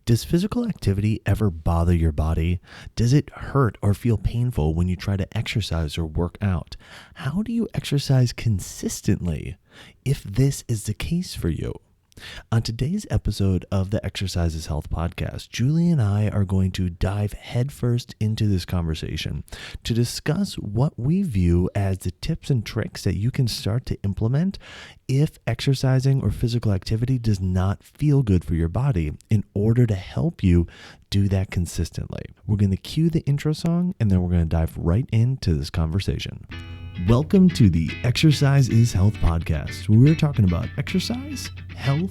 Does physical activity ever bother your body? Does it hurt or feel painful when you try to exercise or work out? How do you exercise consistently if this is the case for you? On today's episode of the Exercise is Health podcast, Julie and I are going to dive headfirst into this conversation to discuss what we view as the tips and tricks that you can start to implement if exercising or physical activity does not feel good for your body in order to help you do that consistently. We're going to cue the intro song and then we're going to dive right into this conversation. Welcome to the Exercise is Health podcast, where we're talking about exercise, health,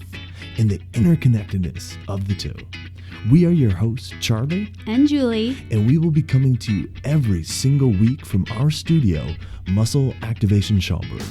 and the interconnectedness of the two. We are your hosts, Charlie and Julie, and we will be coming to you every single week from our studio, Muscle Activation Schaumburg.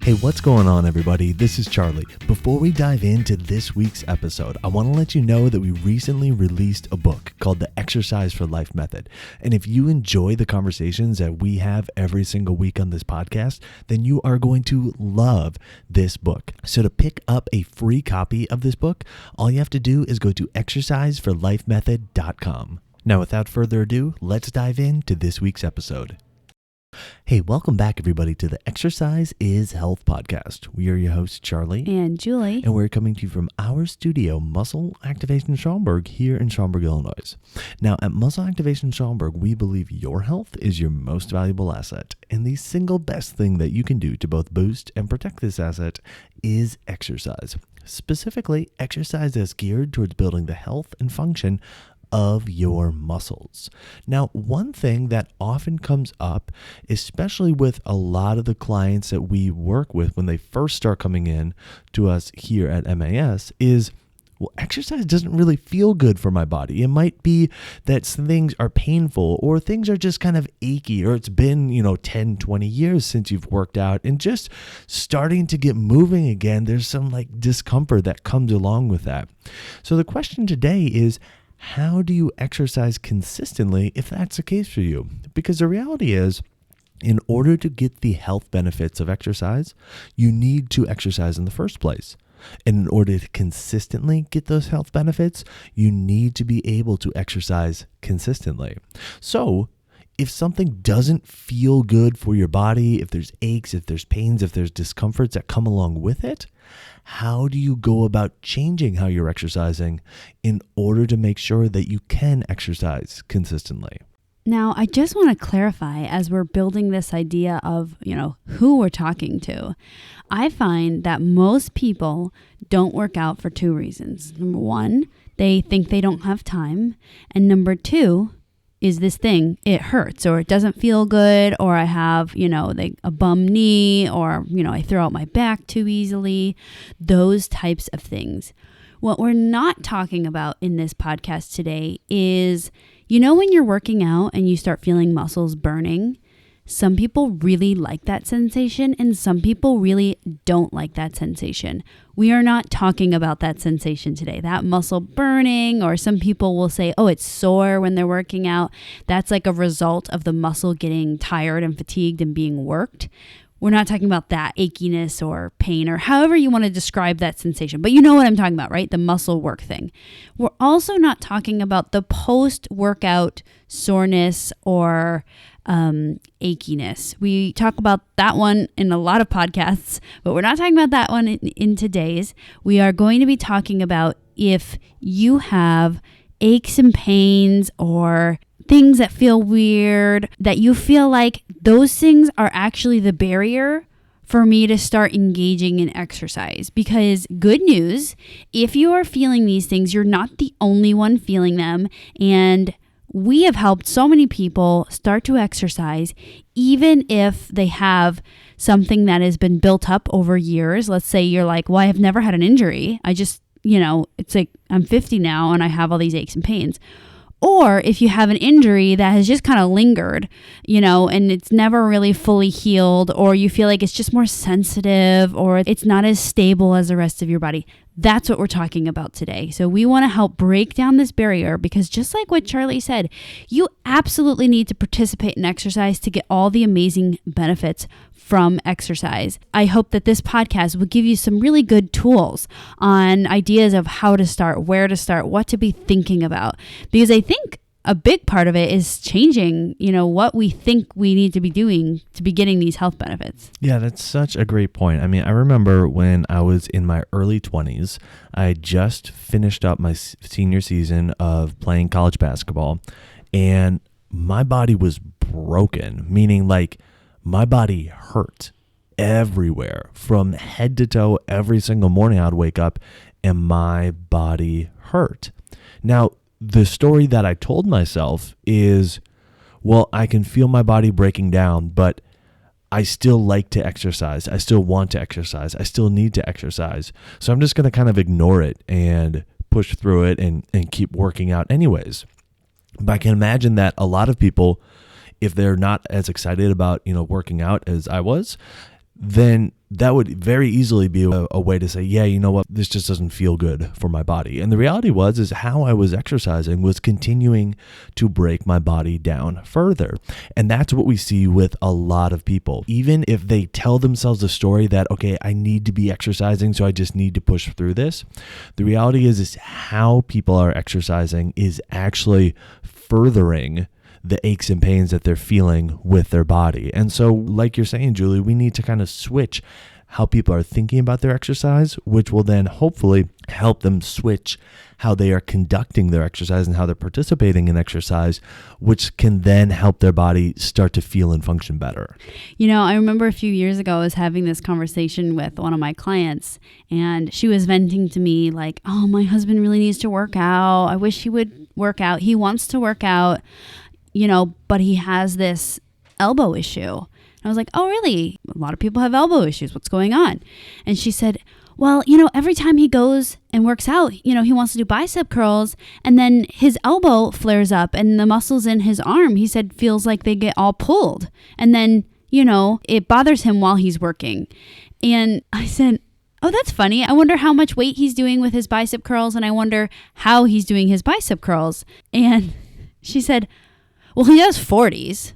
Hey, what's going on, everybody? This is Charlie. Before we dive into this week's episode, I want to let you know that we recently released a book called The Exercise for Life Method. And if you enjoy the conversations that we have every single week on this podcast, then you are going to love this book. So to pick up a free copy of this book, all you have to do is go to exerciseforlifemethod.com. Now, without further ado, let's dive into this week's episode. Hey, welcome back, everybody, to the Exercise is Health podcast. We are your hosts, Charlie and Julie, and we're coming to you from our studio, Muscle Activation Schaumburg, here in Schaumburg, Illinois. Now, at Muscle Activation Schaumburg, we believe your health is your most valuable asset, and the single best thing that you can do to both boost and protect this asset is exercise. Specifically, exercise that's geared towards building the health and function of your muscles. Now, one thing that often comes up, especially with a lot of the clients that we work with when they first start coming in to us here at MAS is, well, exercise doesn't really feel good for my body. It might be that things are painful or things are just kind of achy, or it's been, 10, 20 years since you've worked out and just starting to get moving again. There's some discomfort that comes along with that. So the question today is, how do you exercise consistently if that's the case for you? Because the reality is, in order to get the health benefits of exercise, you need to exercise in the first place. And in order to consistently get those health benefits, you need to be able to exercise consistently. So, if something doesn't feel good for your body, if there's aches, if there's pains, if there's discomforts that come along with it, how do you go about changing how you're exercising in order to make sure that you can exercise consistently? Now, I just want to clarify as we're building this idea of, who we're talking to. I find that most people don't work out for two reasons. Number one, they think they don't have time. And number two, is this thing, it hurts or it doesn't feel good, or I have, a bum knee, or, I throw out my back too easily, those types of things. What we're not talking about in this podcast today is, when you're working out and you start feeling muscles burning, some people really like that sensation and some people really don't like that sensation. We are not talking about that sensation today, that muscle burning, or some people will say, oh, it's sore when they're working out. That's like a result of the muscle getting tired and fatigued and being worked. We're not talking about that achiness or pain or however you want to describe that sensation. But you know what I'm talking about, right? The muscle work thing. We're also not talking about the post-workout soreness or achiness. We talk about that one in a lot of podcasts, but we're not talking about that one in today's. We are going to be talking about if you have aches and pains or things that feel weird, that you feel like those things are actually the barrier for me to start engaging in exercise. Because good news, if you are feeling these things, you're not the only one feeling them. And we have helped so many people start to exercise, even if they have something that has been built up over years. Let's say you're like, well, I have never had an injury. I just, it's like I'm 50 now and I have all these aches and pains. Or if you have an injury that has just kind of lingered, and it's never really fully healed, or you feel like it's just more sensitive or it's not as stable as the rest of your body. That's what we're talking about today. So we want to help break down this barrier because just like what Charlie said, you absolutely need to participate in exercise to get all the amazing benefits from exercise. I hope that this podcast will give you some really good tools on ideas of how to start, where to start, what to be thinking about. Because I think a big part of it is changing, what we think we need to be doing to be getting these health benefits. Yeah, that's such a great point. I mean, I remember when I was in my early 20s, I just finished up my senior season of playing college basketball, and my body was broken, meaning like my body hurt everywhere from head to toe. Every single morning I'd wake up and my body hurt. Now, the story that I told myself is, well, I can feel my body breaking down, but I still like to exercise. I still want to exercise. I still need to exercise. So I'm just going to kind of ignore it and push through it and keep working out anyways. But I can imagine that a lot of people, if they're not as excited about, working out as I was, then that would very easily be a way to say, yeah, you know what, this just doesn't feel good for my body. And the reality is how I was exercising was continuing to break my body down further. And that's what we see with a lot of people. Even if they tell themselves a story that, okay, I need to be exercising, so I just need to push through this. The reality is how people are exercising is actually furthering the aches and pains that they're feeling with their body. And so, like you're saying, Julie, we need to kind of switch how people are thinking about their exercise, which will then hopefully help them switch how they are conducting their exercise and how they're participating in exercise, which can then help their body start to feel and function better. I remember a few years ago, I was having this conversation with one of my clients, and she was venting to me like, oh, my husband really needs to work out. I wish he would work out. He wants to work out, but he has this elbow issue. I was like, oh, really? A lot of people have elbow issues. What's going on? And she said, well, every time he goes and works out, he wants to do bicep curls, and then his elbow flares up and the muscles in his arm, he said, feels like they get all pulled. And then, it bothers him while he's working. And I said, oh, that's funny. I wonder how much weight he's doing with his bicep curls, and I wonder how he's doing his bicep curls. And she said, well, he does 40s.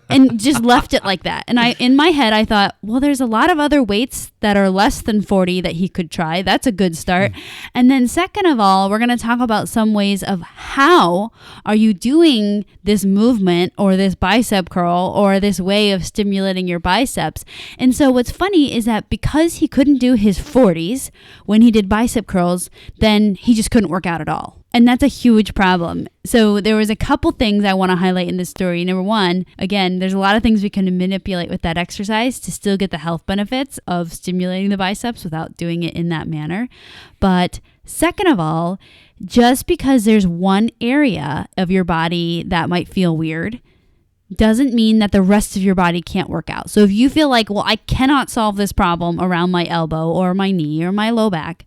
And just left it like that. And in my head, I thought, well, there's a lot of other weights that are less than 40 that he could try. That's a good start. And then second of all, we're going to talk about some ways of how are you doing this movement or this bicep curl or this way of stimulating your biceps. And so what's funny is that because he couldn't do his 40s when he did bicep curls, then he just couldn't work out at all. And that's a huge problem. So there was a couple things I want to highlight in this story. Number one, again, there's a lot of things we can manipulate with that exercise to still get the health benefits of stimulating the biceps without doing it in that manner. But second of all, just because there's one area of your body that might feel weird doesn't mean that the rest of your body can't work out. So if you feel like, well, I cannot solve this problem around my elbow or my knee or my low back,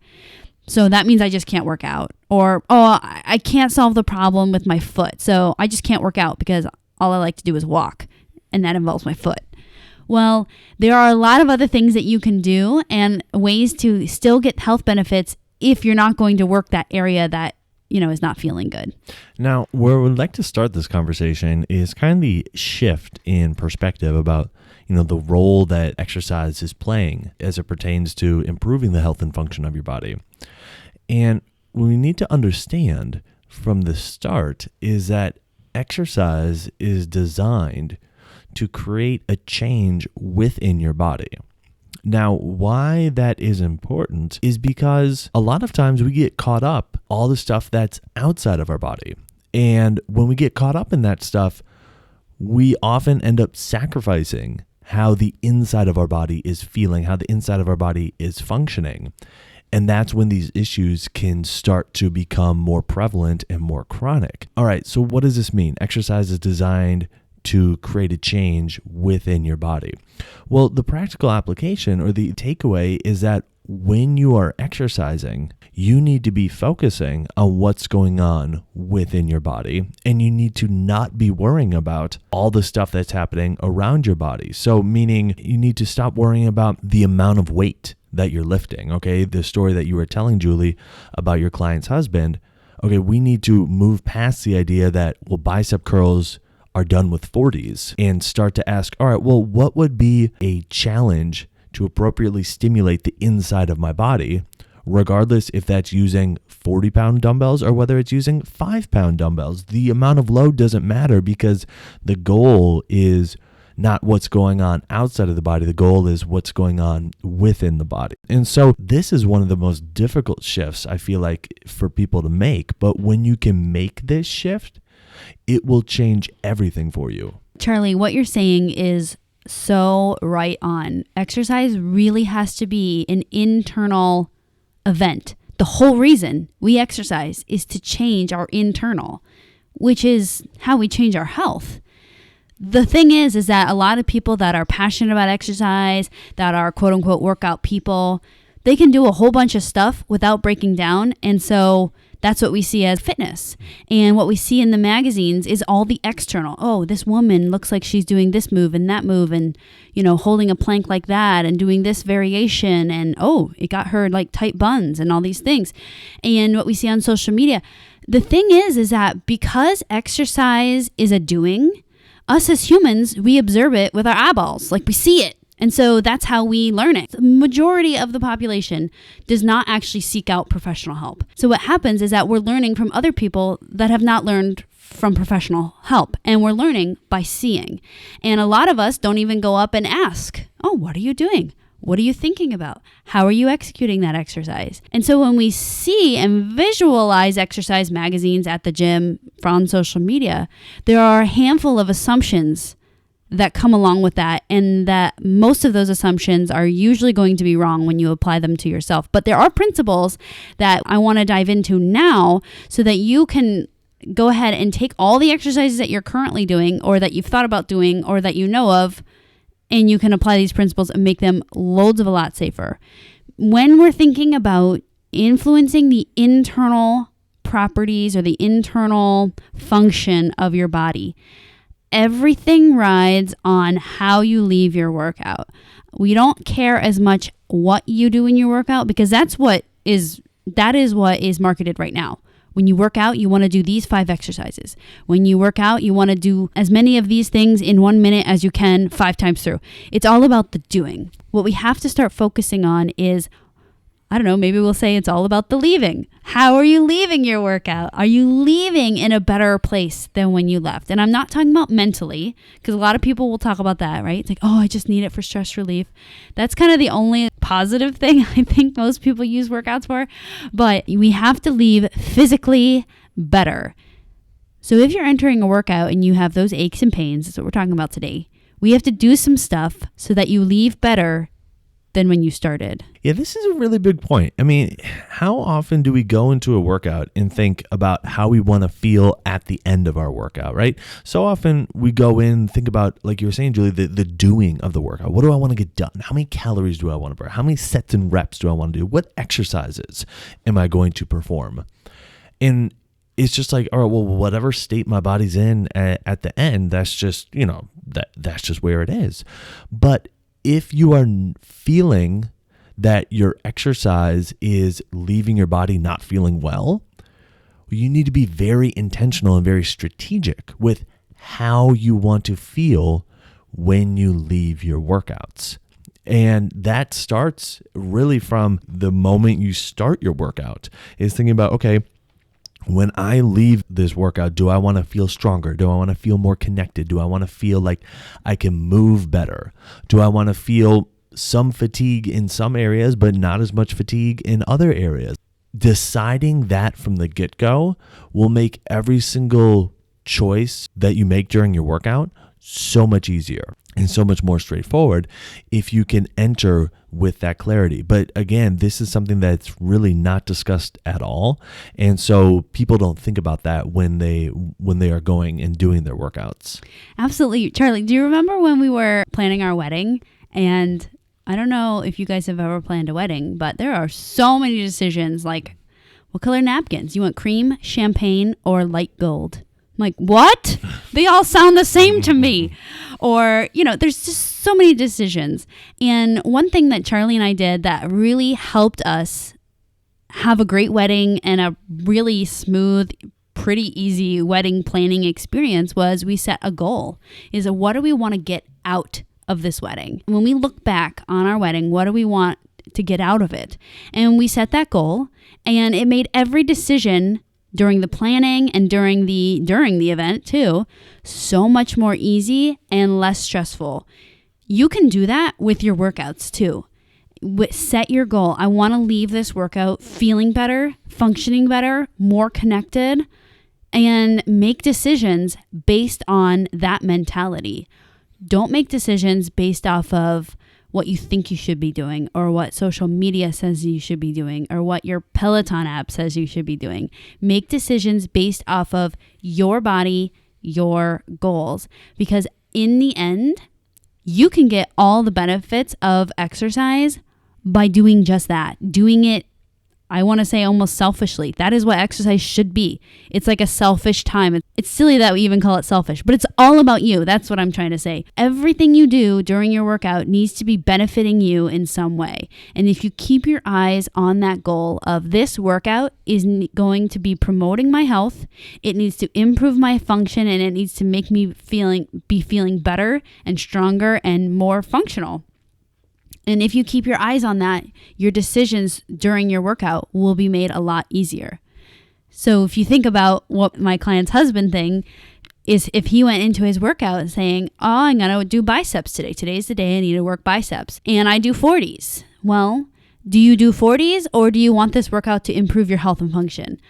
so that means I just can't work out. Or, oh, I can't solve the problem with my foot, so I just can't work out because all I like to do is walk, and that involves my foot. Well, there are a lot of other things that you can do and ways to still get health benefits if you're not going to work that area that, is not feeling good. Now, where we'd like to start this conversation is kind of the shift in perspective about the role that exercise is playing as it pertains to improving the health and function of your body. And what we need to understand from the start is that exercise is designed to create a change within your body. Now, why that is important is because a lot of times we get caught up all the stuff that's outside of our body. And when we get caught up in that stuff, we often end up sacrificing how the inside of our body is feeling, how the inside of our body is functioning. And that's when these issues can start to become more prevalent and more chronic. All right, so what does this mean? Exercise is designed to create a change within your body. Well, the practical application or the takeaway is that when you are exercising, you need to be focusing on what's going on within your body, and you need to not be worrying about all the stuff that's happening around your body. So meaning you need to stop worrying about the amount of weight that you're lifting. Okay, the story that you were telling, Julie, about your client's husband. Okay, we need to move past the idea that, well, bicep curls are done with 40s and start to ask, all right, well, what would be a challenge to appropriately stimulate the inside of my body, regardless if that's using 40-pound dumbbells or whether it's using 5-pound dumbbells? The amount of load doesn't matter because the goal is not what's going on outside of the body. The goal is what's going on within the body. And so this is one of the most difficult shifts I feel like for people to make. But when you can make this shift, it will change everything for you. Charlie, what you're saying is so right on. Exercise really has to be an internal event. The whole reason we exercise is to change our internal, which is how we change our health. The thing is that a lot of people that are passionate about exercise, that are quote unquote workout people, they can do a whole bunch of stuff without breaking down. And so that's what we see as fitness. And what we see in the magazines is all the external. Oh, this woman looks like she's doing this move and that move and, holding a plank like that and doing this variation. And, oh, it got her like tight buns and all these things. And what we see on social media. The thing is that because exercise is a doing, us as humans, we observe it with our eyeballs, like we see it. And so that's how we learn it. The majority of the population does not actually seek out professional help. So what happens is that we're learning from other people that have not learned from professional help. And we're learning by seeing. And a lot of us don't even go up and ask, oh, what are you doing? What are you thinking about? How are you executing that exercise? And so when we see and visualize exercise magazines at the gym from social media, there are a handful of assumptions that come along with that, and that most of those assumptions are usually going to be wrong when you apply them to yourself. But there are principles that I want to dive into now so that you can go ahead and take all the exercises that you're currently doing or that you've thought about doing or that you know of, and you can apply these principles and make them loads of a lot safer. When we're thinking about influencing the internal properties or the internal function of your body, everything rides on how you leave your workout. We don't care as much what you do in your workout because that is what is marketed right now. When you work out, you want to do these 5 exercises. When you work out, you want to do as many of these things in 1 minute as you can 5 times through. It's all about the doing. What we have to start focusing on is, I don't know, maybe we'll say it's all about the leaving. How are you leaving your workout? Are you leaving in a better place than when you left? And I'm not talking about mentally, because a lot of people will talk about that, right? It's like, oh, I just need it for stress relief. That's kind of the only positive thing I think most people use workouts for. But we have to leave physically better. So if you're entering a workout and you have those aches and pains, that's what we're talking about today, we have to do some stuff so that you leave better than when you started. Yeah, this is a really big point. I mean, how often do we go into a workout and think about how we want to feel at the end of our workout, right? So often we go in, think about, like you were saying, Julie, the doing of the workout. What do I want to get done? How many calories do I want to burn? How many sets and reps do I want to do? What exercises am I going to perform? And it's just like, all right, well, whatever state my body's in at the end, that's just, that's just where it is. But if you are feeling that your exercise is leaving your body not feeling well, you need to be very intentional and very strategic with how you want to feel when you leave your workouts. And that starts really from the moment you start your workout, is thinking about, okay, when I leave this workout, do I want to feel stronger? Do I want to feel more connected? Do I want to feel like I can move better? Do I want to feel some fatigue in some areas, but not as much fatigue in other areas? Deciding that from the get-go will make every single choice that you make during your workout so much easier and so much more straightforward if you can enter with that clarity. But again, this is something that's really not discussed at all. And so people don't think about that when they are going and doing their workouts. Absolutely. Charlie, do you remember when we were planning our wedding? And I don't know if you guys have ever planned a wedding, but there are so many decisions like, what color napkins? You want cream, champagne, or light gold? I'm like, what? They all sound the same to me. Or, there's just so many decisions. And one thing that Charlie and I did that really helped us have a great wedding and a really smooth pretty easy wedding planning experience was we set a goal. Is what do we want to get out of this wedding? When we look back on our wedding, what do we want to get out of it? And we set that goal, and it made every decision during the planning and during the event too so much more easy and less stressful. You can do that with your workouts too. Set your goal. I want to leave this workout feeling better, functioning better, more connected, and make decisions based on that mentality. Don't make decisions based off of what you think you should be doing, or what social media says you should be doing, or what your Peloton app says you should be doing. Make decisions based off of your body, your goals, because in the end, you can get all the benefits of exercise by doing just that. Doing it, I want to say almost selfishly. That is what exercise should be. It's like a selfish time. It's silly that we even call it selfish, but it's all about you. That's what I'm trying to say. Everything you do during your workout needs to be benefiting you in some way. And if you keep your eyes on that goal of this workout is going to be promoting my health, it needs to improve my function, and it needs to make me be feeling better and stronger and more functional. And if you keep your eyes on that, your decisions during your workout will be made a lot easier. So if you think about what my client's husband thing is, if he went into his workout saying, oh, I'm going to do biceps today. Today's the day I need to work biceps. And I do 40s. Well, do you do 40s, or do you want this workout to improve your health and function?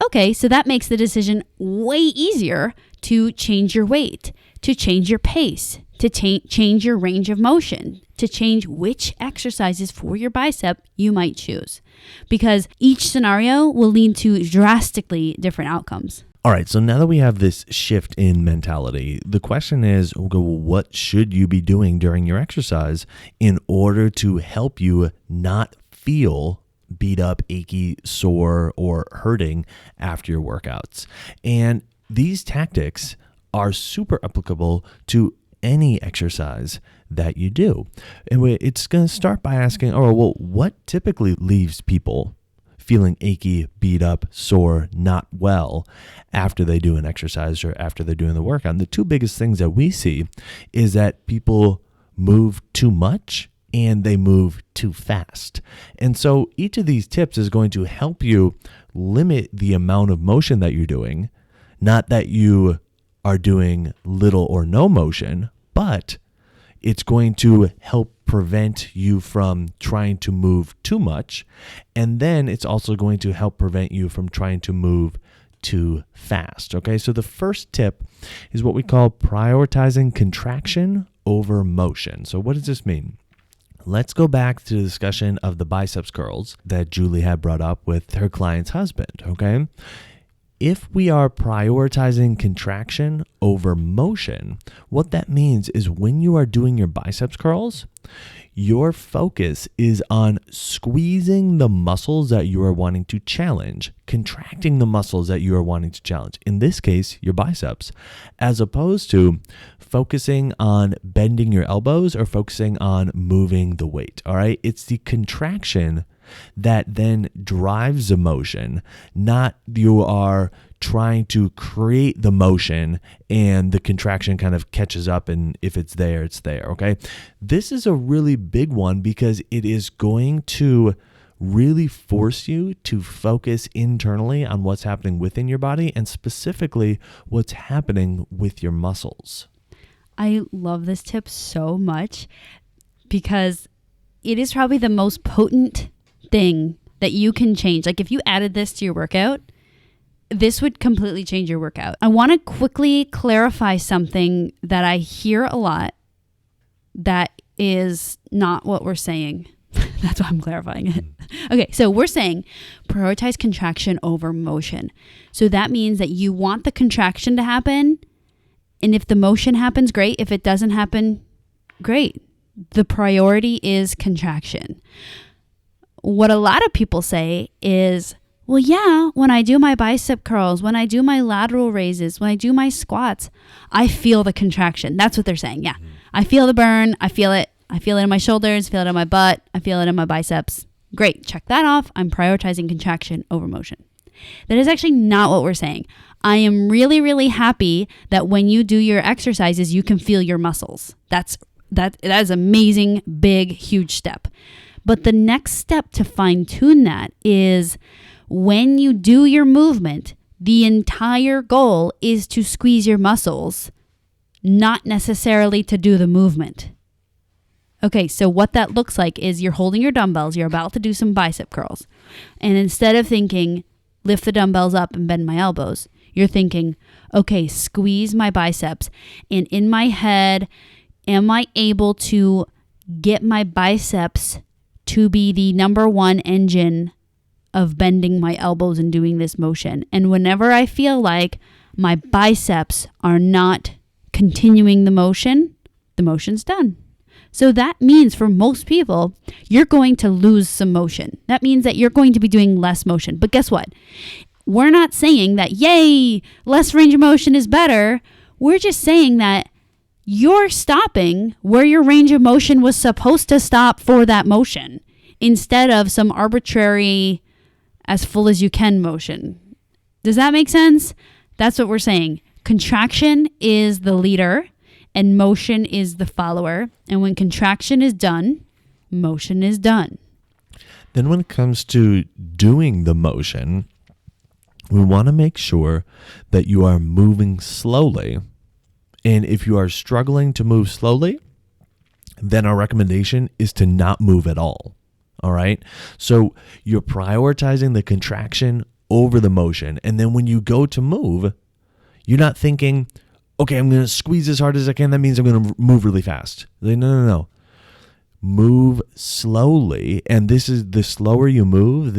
Okay, so that makes the decision way easier to change your weight, to change your pace, to change your range of motion, to change which exercises for your bicep you might choose. Because each scenario will lead to drastically different outcomes. All right, so now that we have this shift in mentality, the question is, what should you be doing during your exercise in order to help you not feel beat up, achy, sore, or hurting after your workouts? And these tactics are super applicable to any exercise that you do. And it's going to start by asking, what typically leaves people feeling achy, beat up, sore, not well after they do an exercise or after they're doing the workout? And the two biggest things that we see is that people move too much and they move too fast. And so each of these tips is going to help you limit the amount of motion that you're doing. Not that you are doing little or no motion, but it's going to help prevent you from trying to move too much. And then it's also going to help prevent you from trying to move too fast. Okay, so the first tip is what we call prioritizing contraction over motion. So what does this mean? Let's go back to the discussion of the biceps curls that Julie had brought up with her client's husband, okay? If we are prioritizing contraction over motion, what that means is when you are doing your biceps curls, your focus is on squeezing the muscles that you are wanting to challenge, contracting the muscles that you are wanting to challenge. In this case, your biceps, as opposed to focusing on bending your elbows or focusing on moving the weight. All right. It's the contraction that then drives the motion, not you are trying to create the motion and the contraction kind of catches up, and if it's there, it's there, okay? This is a really big one because it is going to really force you to focus internally on what's happening within your body and specifically what's happening with your muscles. I love this tip so much because it is probably the most potent thing that you can change. Like if you added this to your workout, this would completely change your workout. I want to quickly clarify something that I hear a lot that is not what we're saying. That's why I'm clarifying it. Okay, so we're saying prioritize contraction over motion. So that means that you want the contraction to happen, and if the motion happens, great. If it doesn't happen, great. The priority is contraction. What a lot of people say is, well, yeah, when I do my bicep curls, when I do my lateral raises, when I do my squats, I feel the contraction. That's what they're saying. Yeah, I feel the burn. I feel it. I feel it in my shoulders, feel it in my butt. I feel it in my biceps. Great. Check that off. I'm prioritizing contraction over motion. That is actually not what we're saying. I am really, really happy that when you do your exercises, you can feel your muscles. That is amazing, big, huge step. But the next step to fine tune that is when you do your movement, the entire goal is to squeeze your muscles, not necessarily to do the movement. Okay, so what that looks like is you're holding your dumbbells, you're about to do some bicep curls. And instead of thinking, lift the dumbbells up and bend my elbows, you're thinking, okay, squeeze my biceps. And in my head, am I able to get my biceps to be the number one engine of bending my elbows and doing this motion? And whenever I feel like my biceps are not continuing the motion's done. So that means for most people, you're going to lose some motion. That means that you're going to be doing less motion. But guess what? We're not saying that, yay, less range of motion is better. We're just saying that you're stopping where your range of motion was supposed to stop for that motion instead of some arbitrary as full as you can motion. Does that make sense? That's what we're saying. Contraction is the leader and motion is the follower. And when contraction is done, motion is done. Then when it comes to doing the motion, we want to make sure that you are moving slowly. And if you are struggling to move slowly, then our recommendation is to not move at all. All right. So you're prioritizing the contraction over the motion. And then when you go to move, you're not thinking, okay, I'm going to squeeze as hard as I can. That means I'm going to move really fast. Like, no. Move slowly. And this is the slower you move,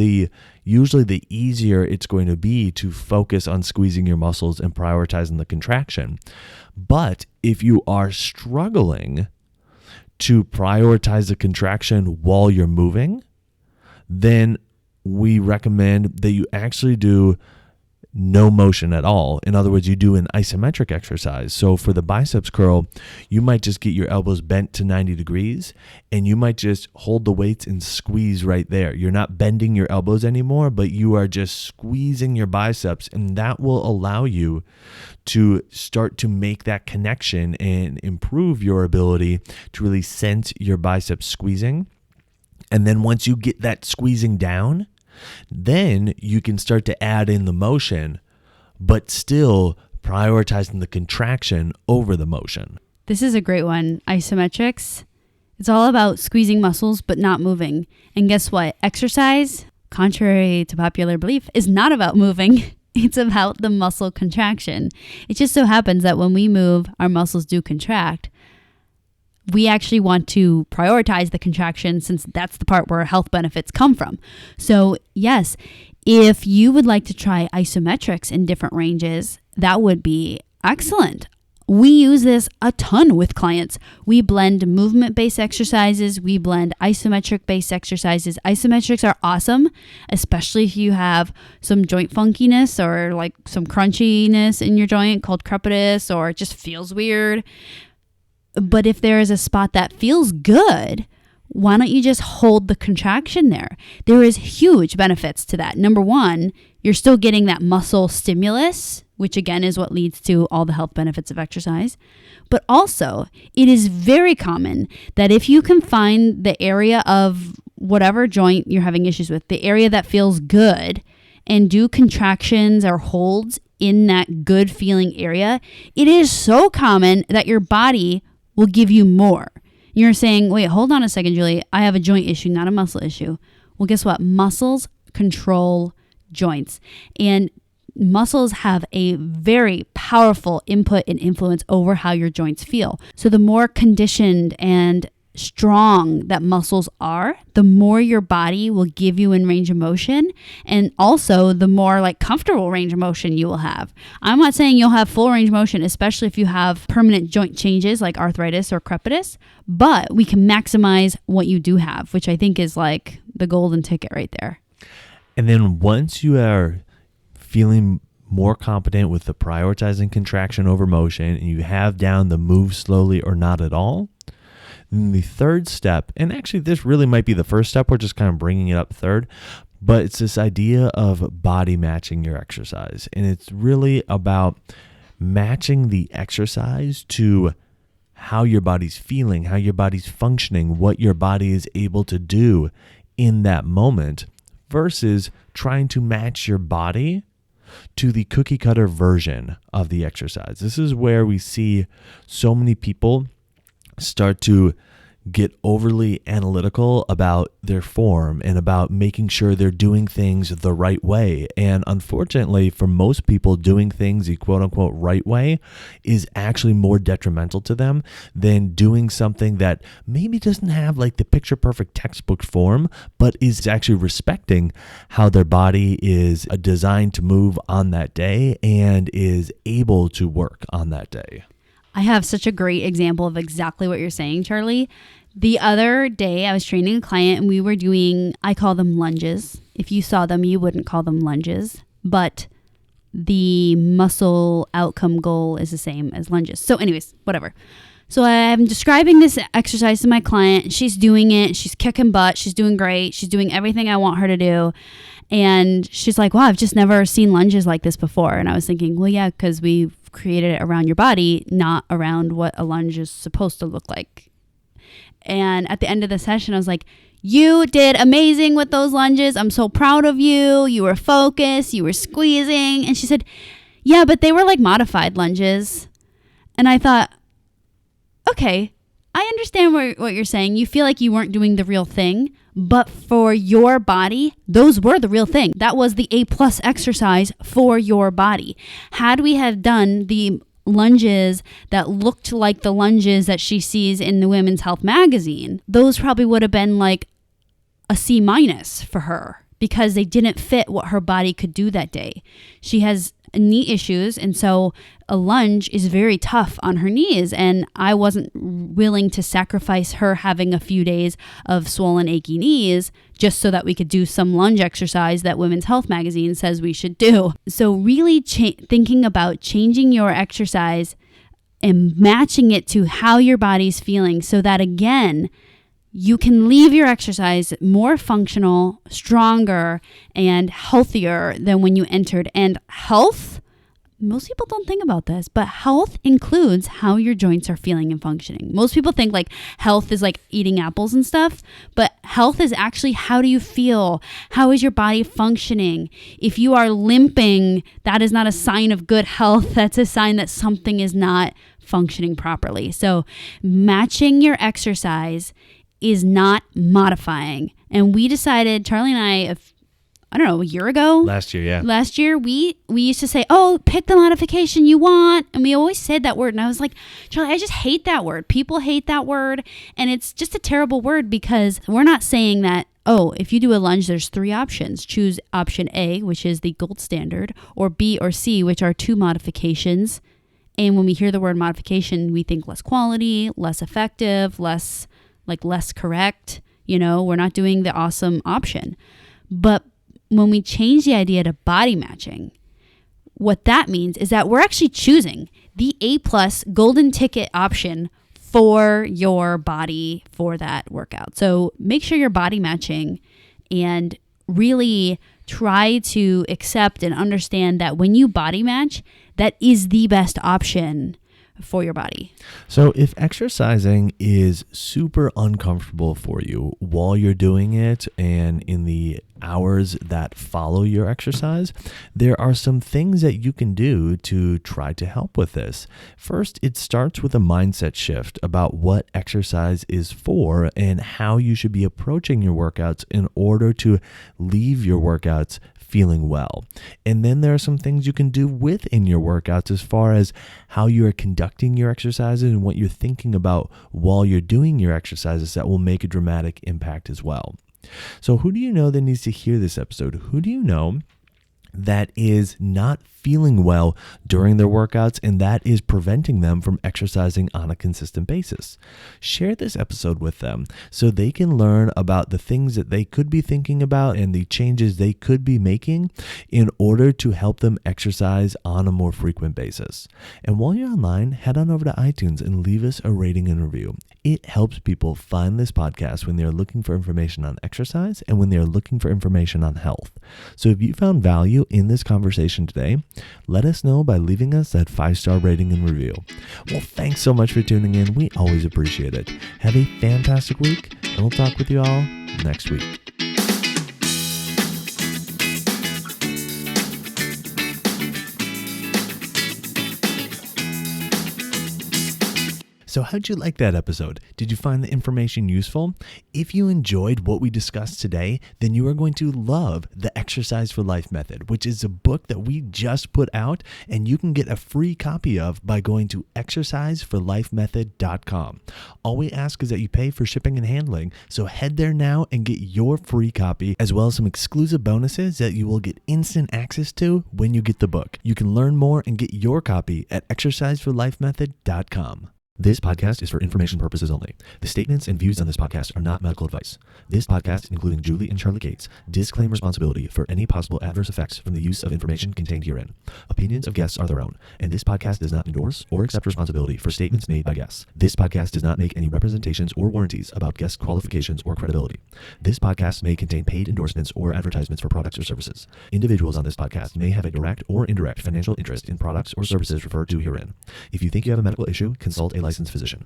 usually the easier it's going to be to focus on squeezing your muscles and prioritizing the contraction. But if you are struggling to prioritize the contraction while you're moving, then we recommend that you actually do no motion at all. In other words, you do an isometric exercise. So for the biceps curl, you might just get your elbows bent to 90 degrees and you might just hold the weights and squeeze right there. You're not bending your elbows anymore, but you are just squeezing your biceps, and that will allow you to start to make that connection and improve your ability to really sense your biceps squeezing. And then once you get that squeezing down, then you can start to add in the motion, but still prioritizing the contraction over the motion. This is a great one. Isometrics. It's all about squeezing muscles, but not moving. And guess what? Exercise, contrary to popular belief, is not about moving. It's about the muscle contraction. It just so happens that when we move, our muscles do contract. We actually want to prioritize the contraction since that's the part where health benefits come from. So yes, if you would like to try isometrics in different ranges, that would be excellent. We use this a ton with clients. We blend movement-based exercises. We blend isometric-based exercises. Isometrics are awesome, especially if you have some joint funkiness or like some crunchiness in your joint called crepitus, or it just feels weird. But if there is a spot that feels good, why don't you just hold the contraction there? There is huge benefits to that. Number one, you're still getting that muscle stimulus, which again is what leads to all the health benefits of exercise. But also, it is very common that if you can find the area of whatever joint you're having issues with, the area that feels good, and do contractions or holds in that good feeling area, it is so common that your body will give you more. You're saying, wait, hold on a second, Julie. I have a joint issue, not a muscle issue. Well, guess what? Muscles control joints. And muscles have a very powerful input and influence over how your joints feel. So the more conditioned and strong that muscles are, the more your body will give you in range of motion, and also the more like comfortable range of motion you will have. I'm not saying you'll have full range of motion, especially if you have permanent joint changes like arthritis or crepitus, but we can maximize what you do have, which I think is like the golden ticket right there. And then once you are feeling more competent with the prioritizing contraction over motion, and you have down the move slowly or not at all, then the third step, and actually this really might be the first step, we're just kind of bringing it up third, but it's this idea of body matching your exercise. And it's really about matching the exercise to how your body's feeling, how your body's functioning, what your body is able to do in that moment versus trying to match your body to the cookie cutter version of the exercise. This is where we see so many people start to get overly analytical about their form and about making sure they're doing things the right way. And unfortunately, for most people, doing things the quote unquote right way is actually more detrimental to them than doing something that maybe doesn't have like the picture perfect textbook form, but is actually respecting how their body is designed to move on that day and is able to work on that day. I have such a great example of exactly what you're saying, Charlie. The other day, I was training a client and we were doing, I call them lunges. If you saw them, you wouldn't call them lunges, but the muscle outcome goal is the same as lunges. So anyways, whatever. So I'm describing this exercise to my client. She's doing it. She's kicking butt. She's doing great. She's doing everything I want her to do. And she's like, wow, I've just never seen lunges like this before. And I was thinking, well, yeah, because we've created it around your body, not around what a lunge is supposed to look like. And at the end of the session, I was like, you did amazing with those lunges. I'm so proud of you. You were focused. You were squeezing. And she said, yeah, but they were like modified lunges. And I thought, okay, I understand what you're saying. You feel like you weren't doing the real thing, but for your body, those were the real thing. That was the A+ exercise for your body. Had we have done the lunges that looked like the lunges that she sees in the Women's Health magazine, those probably would have been like a C- for her because they didn't fit what her body could do that day. She has knee issues, and so a lunge is very tough on her knees, and I wasn't willing to sacrifice her having a few days of swollen, achy knees just so that we could do some lunge exercise that Women's Health magazine says we should do. So really thinking about changing your exercise and matching it to how your body's feeling so that, again, you can leave your exercise more functional, stronger, and healthier than when you entered. And health, most people don't think about this, but health includes how your joints are feeling and functioning. Most people think like health is like eating apples and stuff, but health is actually how do you feel? How is your body functioning? If you are limping, that is not a sign of good health. That's a sign that something is not functioning properly. So matching your exercise is not modifying. And we decided, Charlie and I don't know, a year ago? Last year, yeah. Last year, we used to say, oh, pick the modification you want. And we always said that word. And I was like, Charlie, I just hate that word. People hate that word. And it's just a terrible word because we're not saying that, oh, if you do a lunge, there's 3 options. Choose option A, which is the gold standard, or B or C, which are 2 modifications. And when we hear the word modification, we think less quality, less effective, less correct. You know, we're not doing the awesome option. But when we change the idea to body matching, what that means is that we're actually choosing the A+ golden ticket option for your body for that workout. So make sure you're body matching and really try to accept and understand that when you body match, that is the best option for your body. So if exercising is super uncomfortable for you while you're doing it and in the hours that follow your exercise, there are some things that you can do to try to help with this. First, it starts with a mindset shift about what exercise is for and how you should be approaching your workouts in order to leave your workouts feeling well. And then there are some things you can do within your workouts as far as how you are conducting your exercises and what you're thinking about while you're doing your exercises that will make a dramatic impact as well. So who do you know that needs to hear this episode? Who do you know that is not feeling well during their workouts and that is preventing them from exercising on a consistent basis? Share this episode with them so they can learn about the things that they could be thinking about and the changes they could be making in order to help them exercise on a more frequent basis. And while you're online, head on over to iTunes and leave us a rating and review. It helps people find this podcast when they're looking for information on exercise and when they're looking for information on health. So if you found value in this conversation today, let us know by leaving us that 5-star rating and review. Well, thanks so much for tuning in. We always appreciate it. Have a fantastic week, and we'll talk with you all next week. So how'd you like that episode? Did you find the information useful? If you enjoyed what we discussed today, then you are going to love the Exercise for Life method, which is a book that we just put out, and you can get a free copy of by going to exerciseforlifemethod.com. All we ask is that you pay for shipping and handling, so head there now and get your free copy, as well as some exclusive bonuses that you will get instant access to when you get the book. You can learn more and get your copy at exerciseforlifemethod.com. This podcast is for information purposes only. The statements and views on this podcast are not medical advice. This podcast, including Julie and Charlie Gates, disclaim responsibility for any possible adverse effects from the use of information contained herein. Opinions of guests are their own, and this podcast does not endorse or accept responsibility for statements made by guests. This podcast does not make any representations or warranties about guest qualifications or credibility. This podcast may contain paid endorsements or advertisements for products or services. Individuals on this podcast may have a direct or indirect financial interest in products or services referred to herein. If you think you have a medical issue, consult a licensed physician.